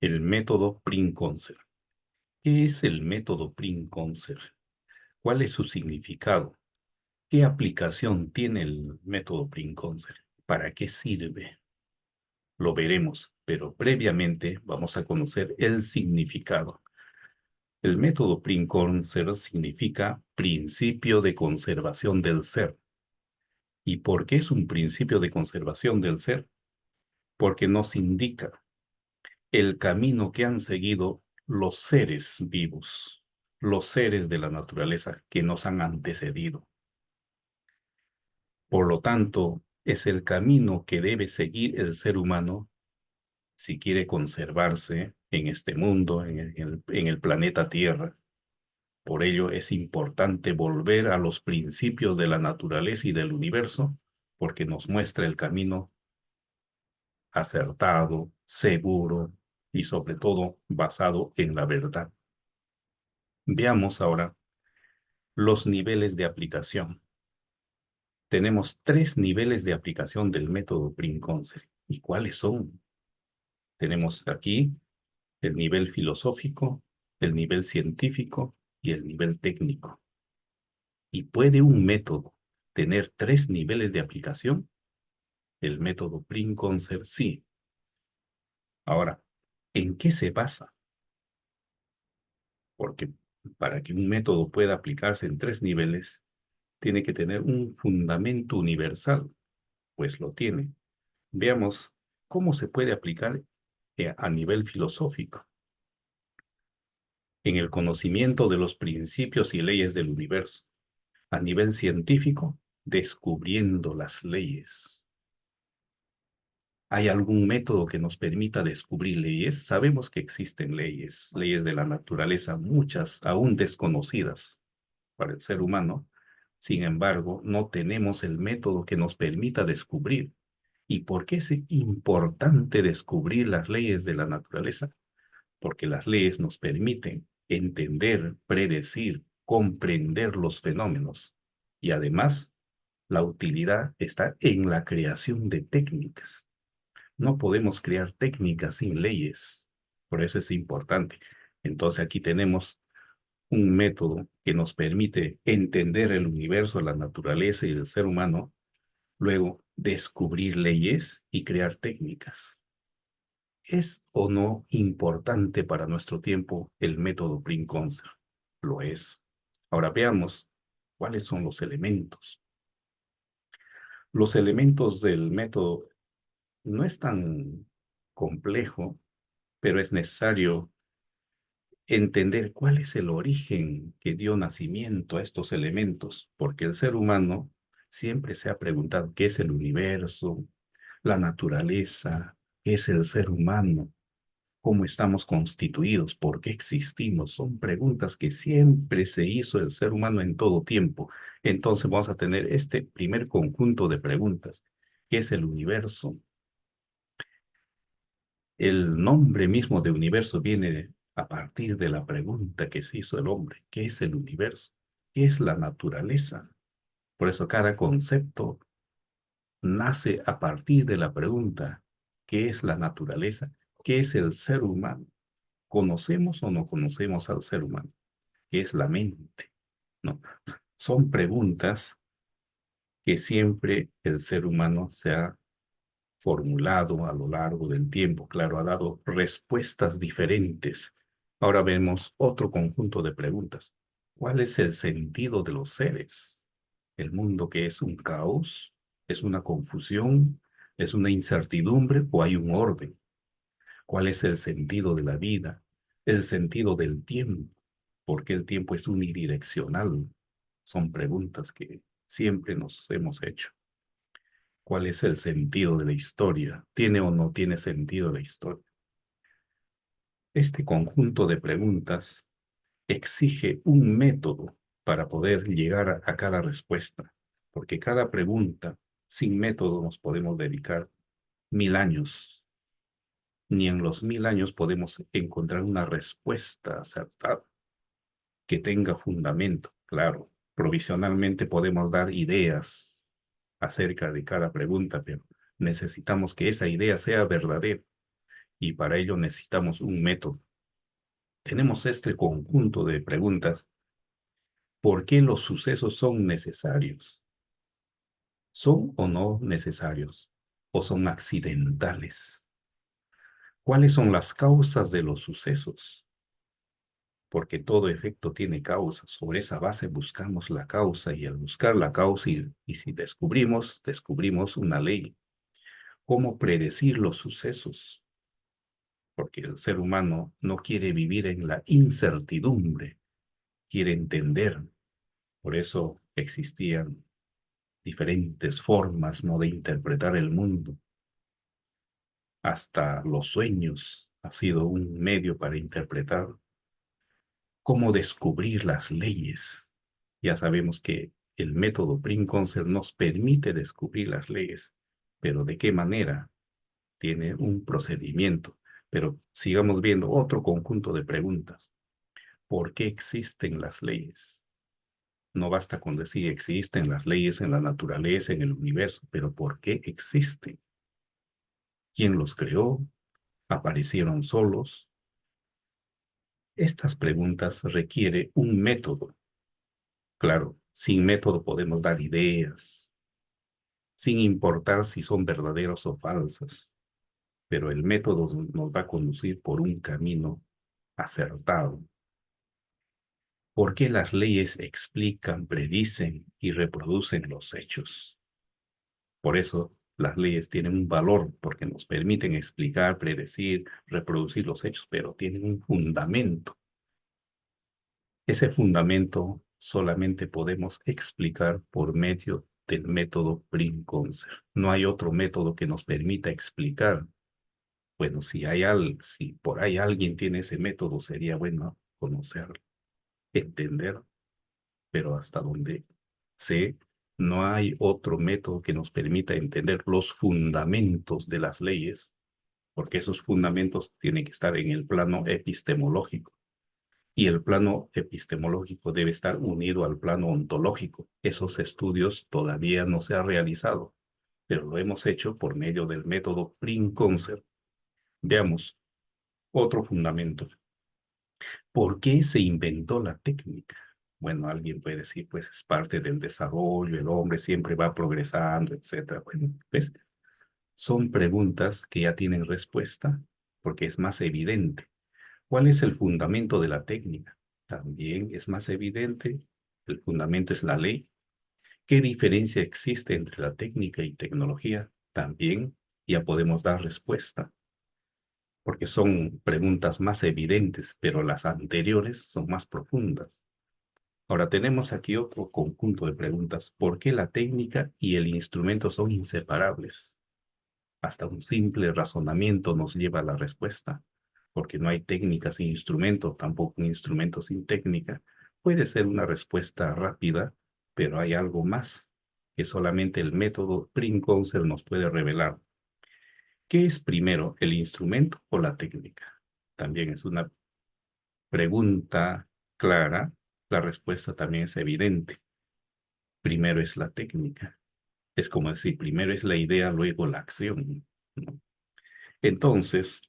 El método Pring-Konser. ¿Qué es el método Pring-Konser? ¿Cuál es su significado? ¿Qué aplicación tiene el método Pring-Konser? ¿Para qué sirve? Lo veremos, pero previamente vamos a conocer el significado. El método Pring-Konser significa principio de conservación del ser. ¿Y por qué es un principio de conservación del ser? Porque nos indica el camino que han seguido los seres vivos, los seres de la naturaleza que nos han antecedido. Por lo tanto, es el camino que debe seguir el ser humano si quiere conservarse en este mundo, en el planeta Tierra. Por ello es importante volver a los principios de la naturaleza y del universo, porque nos muestra el camino acertado, seguro y sobre todo basado en la verdad. Veamos ahora los niveles de aplicación. Tenemos 3 niveles de aplicación del método Pring-Konser. ¿Y cuáles son? Tenemos aquí el nivel filosófico, el nivel científico y el nivel técnico. ¿Y puede un método tener 3 niveles de aplicación? El método Pring-Konser sí. Ahora, ¿en qué se basa? Porque para que un método pueda aplicarse en 3 niveles, tiene que tener un fundamento universal, pues lo tiene. Veamos cómo se puede aplicar a nivel filosófico, en el conocimiento de los principios y leyes del universo. A nivel científico, descubriendo las leyes. ¿Hay algún método que nos permita descubrir leyes? Sabemos que existen leyes, leyes de la naturaleza, muchas aún desconocidas para el ser humano. Sin embargo, no tenemos el método que nos permita descubrir. ¿Y por qué es importante descubrir las leyes de la naturaleza? Porque las leyes nos permiten entender, predecir, comprender los fenómenos. Y además, la utilidad está en la creación de técnicas. No podemos crear técnicas sin leyes. Por eso es importante. Entonces aquí tenemos un método que nos permite entender el universo, la naturaleza y el ser humano, luego descubrir leyes y crear técnicas. ¿Es o no importante para nuestro tiempo el método Pring-Konser? Lo es. Ahora veamos cuáles son los elementos. Los elementos del método no es tan complejo, pero es necesario entender cuál es el origen que dio nacimiento a estos elementos, porque el ser humano siempre se ha preguntado qué es el universo, la naturaleza, qué es el ser humano, cómo estamos constituidos, por qué existimos. Son preguntas que siempre se hizo el ser humano en todo tiempo. Entonces vamos a tener este primer conjunto de preguntas. ¿Qué es el universo? El nombre mismo de universo viene a partir de la pregunta que se hizo el hombre. ¿Qué es el universo? ¿Qué es la naturaleza? Por eso cada concepto nace a partir de la pregunta, ¿qué es la naturaleza? ¿Qué es el ser humano? ¿Conocemos o no conocemos al ser humano? ¿Qué es la mente? No, son preguntas que siempre el ser humano se ha formulado a lo largo del tiempo. Claro, ha dado respuestas diferentes. Ahora vemos otro conjunto de preguntas. ¿Cuál es el sentido de los seres? ¿El mundo que es un caos? ¿Es una confusión? ¿Es una incertidumbre o hay un orden? ¿Cuál es el sentido de la vida? ¿El sentido del tiempo? ¿Por qué el tiempo es unidireccional? Son preguntas que siempre nos hemos hecho. ¿Cuál es el sentido de la historia? ¿Tiene o no tiene sentido la historia? Este conjunto de preguntas exige un método para poder llegar a cada respuesta, porque cada pregunta, sin método, nos podemos dedicar 1000 años. Ni en los 1000 años podemos encontrar una respuesta acertada que tenga fundamento. Claro, provisionalmente podemos dar ideas acerca de cada pregunta, pero necesitamos que esa idea sea verdadera. y para ello necesitamos un método. Tenemos este conjunto de preguntas. ¿Por qué los sucesos son necesarios? ¿Son o no necesarios? ¿O son accidentales? ¿Cuáles son las causas de los sucesos? Porque todo efecto tiene causa. Sobre esa base buscamos la causa y al buscar la causa y si descubrimos una ley. ¿Cómo predecir los sucesos? Porque el ser humano no quiere vivir en la incertidumbre, quiere entender. Por eso existían diferentes formas, ¿no?, de interpretar el mundo. Hasta los sueños ha sido un medio para interpretar. ¿Cómo descubrir las leyes? Ya sabemos que el método Prim-Concert nos permite descubrir las leyes, pero ¿de qué manera? Tiene un procedimiento. Pero sigamos viendo otro conjunto de preguntas. ¿Por qué existen las leyes? No basta con decir existen las leyes en la naturaleza, en el universo, pero ¿por qué existen? ¿Quién los creó? ¿Aparecieron solos? Estas preguntas requieren un método. Claro, sin método podemos dar ideas, sin importar si son verdaderas o falsas, pero el método nos va a conducir por un camino acertado. ¿Por qué las leyes explican, predicen y reproducen los hechos? Por eso las leyes tienen un valor, porque nos permiten explicar, predecir, reproducir los hechos, pero tienen un fundamento. Ese fundamento solamente podemos explicar por medio del método Prim-Concert. No hay otro método que nos permita explicar. Bueno, si por ahí alguien tiene ese método, sería bueno conocerlo, entender, pero hasta donde sé, no hay otro método que nos permita entender los fundamentos de las leyes, porque esos fundamentos tienen que estar en el plano epistemológico. Y el plano epistemológico debe estar unido al plano ontológico. Esos estudios todavía no se han realizado, pero lo hemos hecho por medio del método Prim-Concert. Veamos otro fundamento. ¿Por qué se inventó la técnica? Bueno, alguien puede decir, pues es parte del desarrollo, el hombre siempre va progresando, etcétera. Bueno, pues son preguntas que ya tienen respuesta porque es más evidente. ¿Cuál es el fundamento de la técnica? También es más evidente. El fundamento es la ley. ¿Qué diferencia existe entre la técnica y tecnología? También ya podemos dar respuesta, porque son preguntas más evidentes, pero las anteriores son más profundas. Ahora tenemos aquí otro conjunto de preguntas. ¿Por qué la técnica y el instrumento son inseparables? Hasta un simple razonamiento nos lleva a la respuesta, porque no hay técnica sin instrumento, tampoco un instrumento sin técnica. Puede ser una respuesta rápida, pero hay algo más que solamente el método Prim-Concert nos puede revelar. ¿Qué es primero, el instrumento o la técnica? También es una pregunta clara. La respuesta también es evidente. Primero es la técnica. Es como decir, primero es la idea, luego la acción, ¿no? Entonces,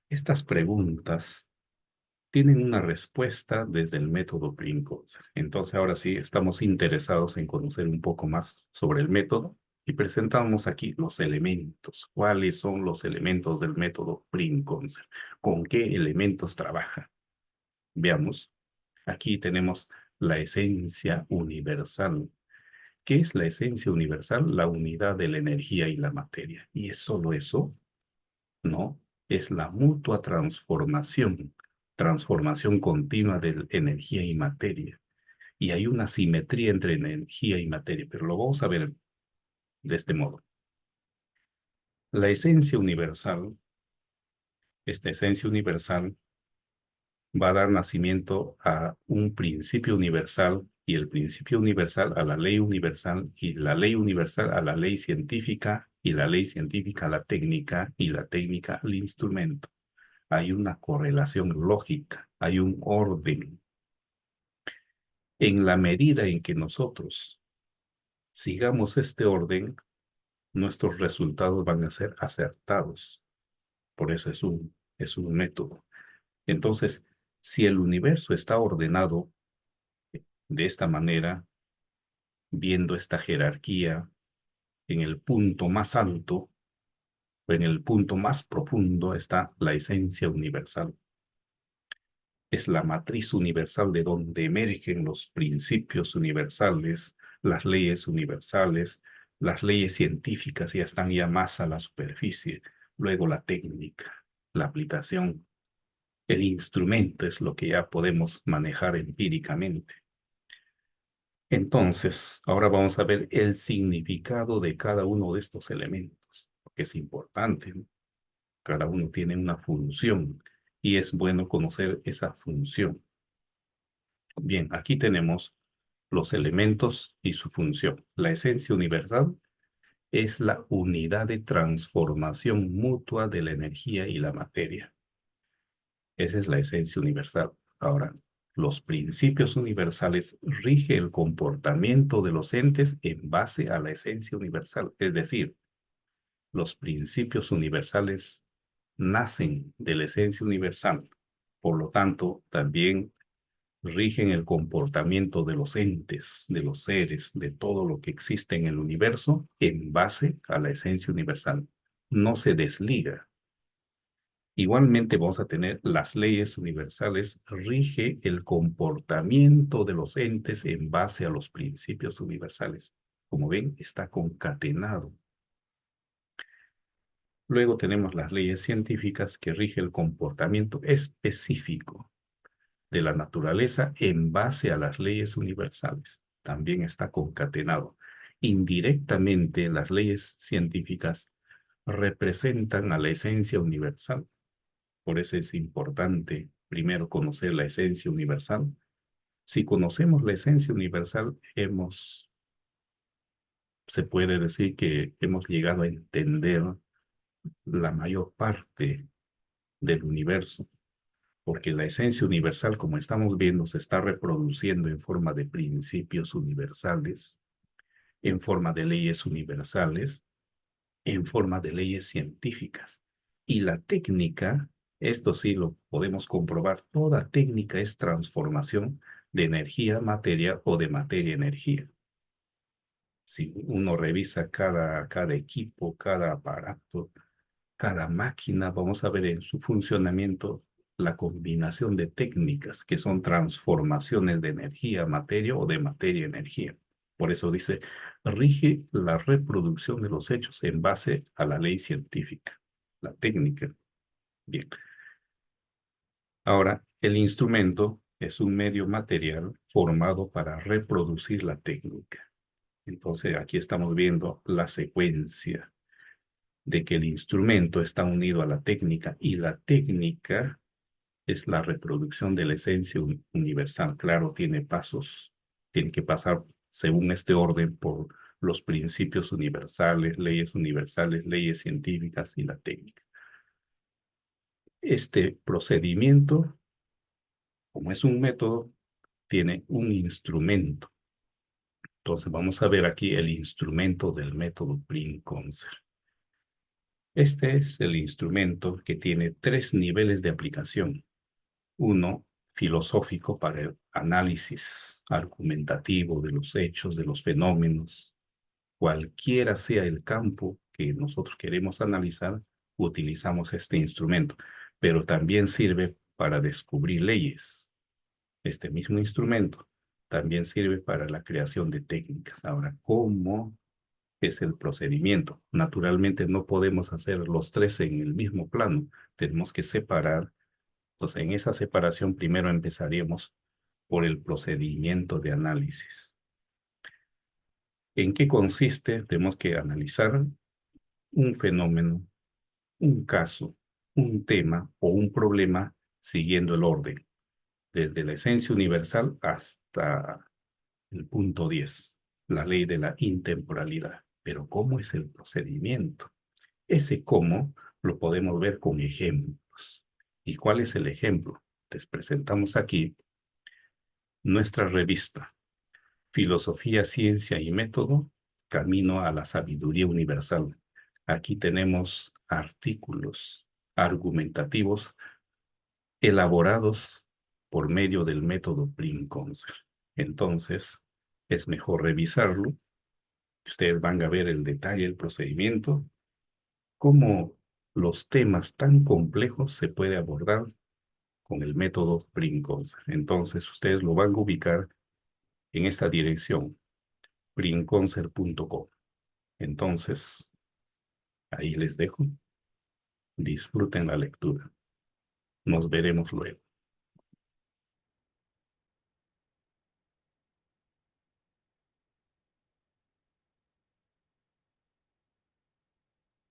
estas preguntas tienen una respuesta desde el método Prim-Concert. Entonces, ahora sí, estamos interesados en conocer un poco más sobre el método y presentamos aquí los elementos. ¿Cuáles son los elementos del método Prim-Concert? ¿Con qué elementos trabaja? Veamos. Aquí tenemos la esencia universal. ¿Qué es la esencia universal? La unidad de la energía y la materia. ¿Y es solo eso? No, es la mutua transformación, transformación continua de energía y materia. Y hay una simetría entre energía y materia, pero lo vamos a ver de este modo. La esencia universal, esta esencia universal va a dar nacimiento a un principio universal y el principio universal a la ley universal y la ley universal a la ley científica y la ley científica a la técnica y la técnica al instrumento. Hay una correlación lógica, hay un orden. En la medida en que nosotros sigamos este orden, nuestros resultados van a ser acertados. Por eso es un método. Entonces, si el universo está ordenado de esta manera, viendo esta jerarquía en el punto más alto o en el punto más profundo está la esencia universal. Es la matriz universal de donde emergen los principios universales, las leyes científicas ya están ya más a la superficie. Luego la técnica, la aplicación, el instrumento es lo que ya podemos manejar empíricamente. Entonces, ahora vamos a ver el significado de cada uno de estos elementos, porque es importante, ¿no? Cada uno tiene una función y es bueno conocer esa función. Bien, aquí tenemos los elementos y su función. La esencia universal es la unidad de transformación mutua de la energía y la materia. Esa es la esencia universal. Ahora, los principios universales rigen el comportamiento de los entes en base a la esencia universal. Es decir, los principios universales nacen de la esencia universal. Por lo tanto, también rigen el comportamiento de los entes, de los seres, de todo lo que existe en el universo en base a la esencia universal. No se desliga. Igualmente vamos a tener las leyes universales, rige el comportamiento de los entes en base a los principios universales. Como ven, está concatenado. Luego tenemos las leyes científicas que rige el comportamiento específico de la naturaleza en base a las leyes universales. También está concatenado. Indirectamente, las leyes científicas representan a la esencia universal. Por eso es importante primero conocer la esencia universal. Si conocemos la esencia universal, se puede decir que hemos llegado a entender la mayor parte del universo, porque la esencia universal, como estamos viendo, se está reproduciendo en forma de principios universales, en forma de leyes universales, en forma de leyes científicas. Y la técnica, esto sí lo podemos comprobar, toda técnica es transformación de energía a materia o de materia a energía. Si uno revisa cada equipo, cada aparato, cada máquina, vamos a ver en su funcionamiento la combinación de técnicas que son transformaciones de energía a materia o de materia a energía. Por eso dice, rige la reproducción de los hechos en base a la ley científica, la técnica. Bien. Ahora, el instrumento es un medio material formado para reproducir la técnica. Entonces, aquí estamos viendo la secuencia de que el instrumento está unido a la técnica y la técnica es la reproducción de la esencia universal. Claro, tiene pasos, tiene que pasar según este orden por los principios universales, leyes científicas y la técnica. Este procedimiento, como es un método, tiene un instrumento. Entonces vamos a ver aquí el instrumento del método Brin-Conser. Este es el instrumento que tiene 3 niveles de aplicación. Uno, filosófico para el análisis argumentativo de los hechos, de los fenómenos. Cualquiera sea el campo que nosotros queremos analizar, utilizamos este instrumento, pero también sirve para descubrir leyes. Este mismo instrumento también sirve para la creación de técnicas. Ahora, ¿cómo es el procedimiento? Naturalmente no podemos hacer los 3 en el mismo plano. Tenemos que separar. Entonces, en esa separación primero empezaríamos por el procedimiento de análisis. ¿En qué consiste? Tenemos que analizar un fenómeno, un caso, un tema o un problema siguiendo el orden, desde la esencia universal hasta el punto 10, la ley de la intemporalidad. Pero ¿cómo es el procedimiento? Ese cómo lo podemos ver con ejemplos. ¿Y cuál es el ejemplo? Les presentamos aquí nuestra revista, Filosofía, Ciencia y Método, Camino a la Sabiduría Universal. Aquí tenemos artículos, argumentativos elaborados por medio del método Brin-Conser. Entonces, es mejor revisarlo. Ustedes van a ver el detalle, el procedimiento, cómo los temas tan complejos se puede abordar con el método Brin-Conser. Entonces, ustedes lo van a ubicar en esta dirección, brinconser.com. Entonces, ahí les dejo. Disfruten la lectura. Nos veremos luego.